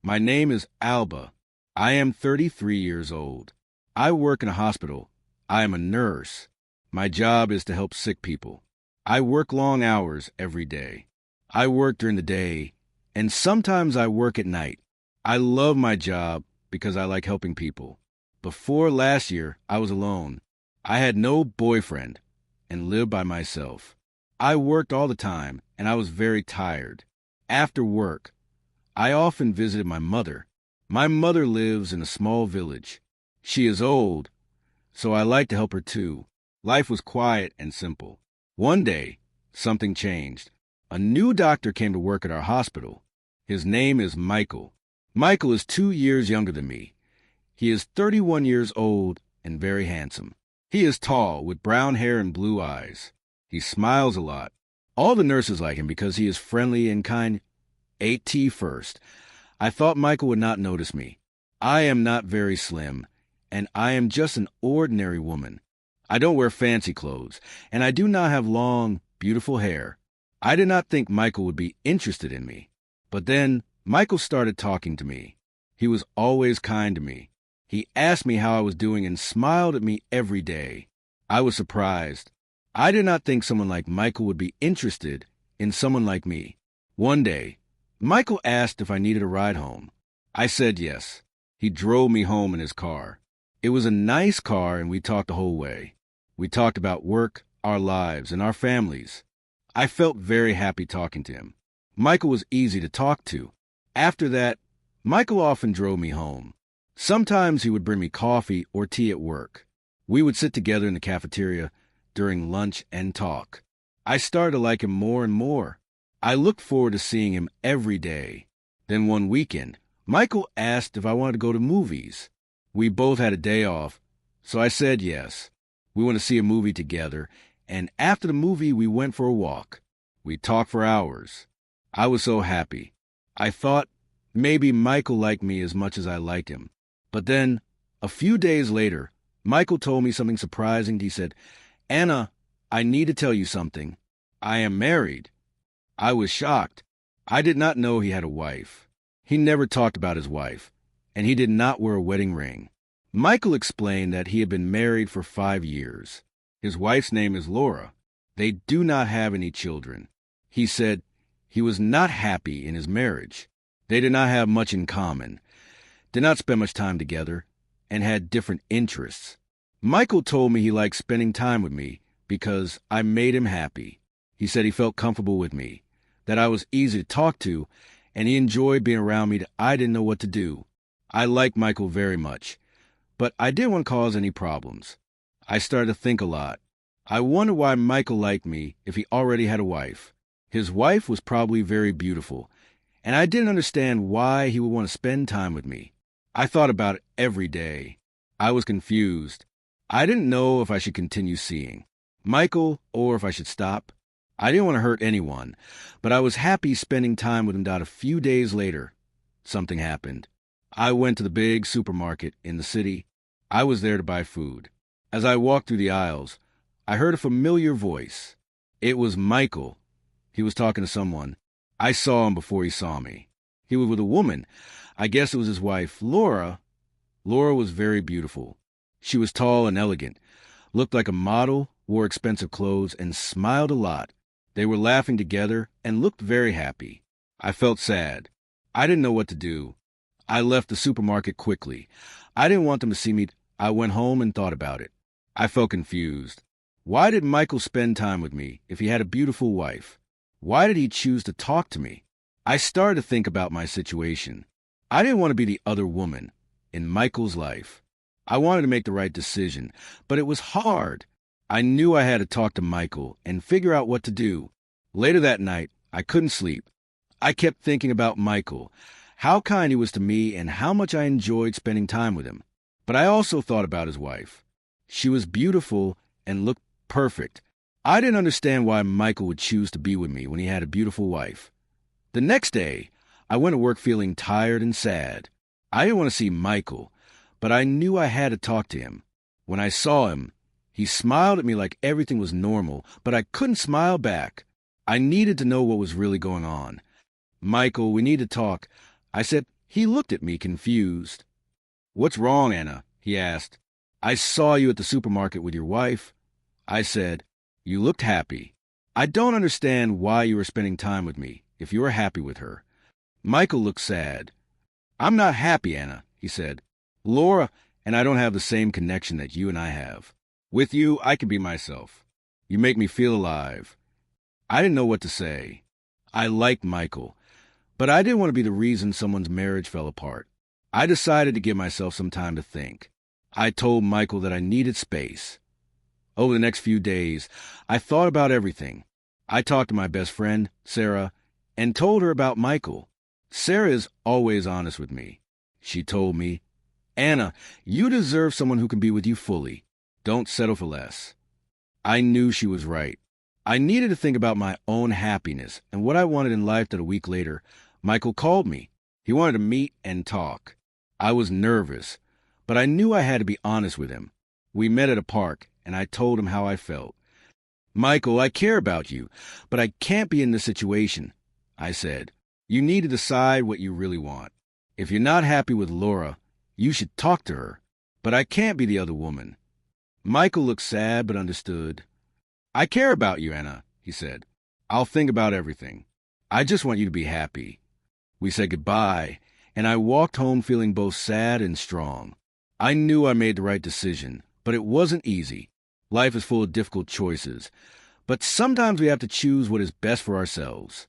My name is Alba. I am 33 years old. I work in a hospital. I am a nurse. My job is to help sick people. I work long hours every day. I work during the day, and sometimes I work at night. I love my job because I like helping people. Before last year, I was alone. I had no boyfriend and lived by myself. I worked all the time, and I was very tired. After work, I often visited my mother. My mother lives in a small village. She is old, so I like to help her too. Life was quiet and simple. One day, something changed. A new doctor came to work at our hospital. His name is Michael. Michael is 2 years younger than me. He is 31 years old and very handsome. He is tall, with brown hair and blue eyes. He smiles a lot. All the nurses like him because he is friendly and kind. Ate tea first. I thought Michael would not notice me. I am not very slim, and I am just an ordinary woman. I don't wear fancy clothes, and I do not have long, beautiful hair. I did not think Michael would be interested in me. But then Michael started talking to me. He was always kind to me. He asked me how I was doing and smiled at me every day. I was surprised. I did not think someone like Michael would be interested in someone like me. One day, Michael asked if I needed a ride home. I said yes. He drove me home in his car. It was a nice car, and we talked the whole way. We talked about work, our lives, and our families. I felt very happy talking to him. Michael was easy to talk to. After that, Michael often drove me home. Sometimes he would bring me coffee or tea at work. We would sit together in the cafeteria during lunch and talk. I started to like him more and more. I looked forward to seeing him every day. Then one weekend, Michael asked if I wanted to go to movies. We both had a day off, so I said yes. We went to see a movie together, and after the movie, we went for a walk. We talked for hours. I was so happy. I thought maybe Michael liked me as much as I liked him. But then, a few days later, Michael told me something surprising. He said, "Anna, I need to tell you something. I am married." I was shocked. I did not know he had a wife. He never talked about his wife, and he did not wear a wedding ring. Michael explained that he had been married for 5 years. His wife's name is Laura. They do not have any children. He said he was not happy in his marriage. They did not have much in common, did not spend much time together, and had different interests. Michael told me he liked spending time with me because I made him happy. He said he felt comfortable with me, that I was easy to talk to, and he enjoyed being around me. I didn't know what to do. I liked Michael very much, but I didn't want to cause any problems. I started to think a lot. I wondered why Michael liked me if he already had a wife. His wife was probably very beautiful, and I didn't understand why he would want to spend time with me. I thought about it every day. I was confused. I didn't know if I should continue seeing Michael or if I should stop. I didn't want to hurt anyone, but I was happy spending time with him. A few days later, something happened. I went to the big supermarket in the city. I was there to buy food. As I walked through the aisles, I heard a familiar voice. It was Michael. He was talking to someone. I saw him before he saw me. He was with a woman. I guess it was his wife, Laura. Laura was very beautiful. She was tall and elegant, looked like a model, wore expensive clothes, and smiled a lot. They were laughing together and looked very happy. I felt sad. I didn't know what to do. I left the supermarket quickly. I didn't want them to see me. I went home and thought about it. I felt confused. Why did Michael spend time with me if he had a beautiful wife? Why did he choose to talk to me? I started to think about my situation. I didn't want to be the other woman in Michael's life. I wanted to make the right decision, but it was hard. I knew I had to talk to Michael and figure out what to do. Later that night, I couldn't sleep. I kept thinking about Michael, how kind he was to me and how much I enjoyed spending time with him. But I also thought about his wife. She was beautiful and looked perfect. I didn't understand why Michael would choose to be with me when he had a beautiful wife. The next day, I went to work feeling tired and sad. I didn't want to see Michael, but I knew I had to talk to him. When I saw him, he smiled at me like everything was normal, but I couldn't smile back. I needed to know what was really going on. "Michael, we need to talk." I said, He looked at me confused. "What's wrong, Anna?" he asked. "I saw you at the supermarket with your wife." I said, "You looked happy. I don't understand why you were spending time with me, if you were happy with her." Michael looked sad. "I'm not happy, Anna," he said. "Laura and I don't have the same connection that you and I have. With you, I can be myself. You make me feel alive." I didn't know what to say. I liked Michael, but I didn't want to be the reason someone's marriage fell apart. I decided to give myself some time to think. I told Michael that I needed space. Over the next few days, I thought about everything. I talked to my best friend, Sarah, and told her about Michael. Sarah is always honest with me. She told me, "Anna, you deserve someone who can be with you fully. Don't settle for less." I knew she was right. I needed to think about my own happiness and what I wanted in life. That a week later, Michael called me. He wanted to meet and talk. I was nervous, but I knew I had to be honest with him. We met at a park, and I told him how I felt. "Michael, I care about you, but I can't be in this situation," I said. "You need to decide what you really want. If you're not happy with Laura, you should talk to her. But I can't be the other woman." Michael looked sad but understood. "I care about you, Anna," he said. "I'll think about everything. I just want you to be happy." We said goodbye, and I walked home feeling both sad and strong. I knew I made the right decision, but it wasn't easy. Life is full of difficult choices, but sometimes we have to choose what is best for ourselves.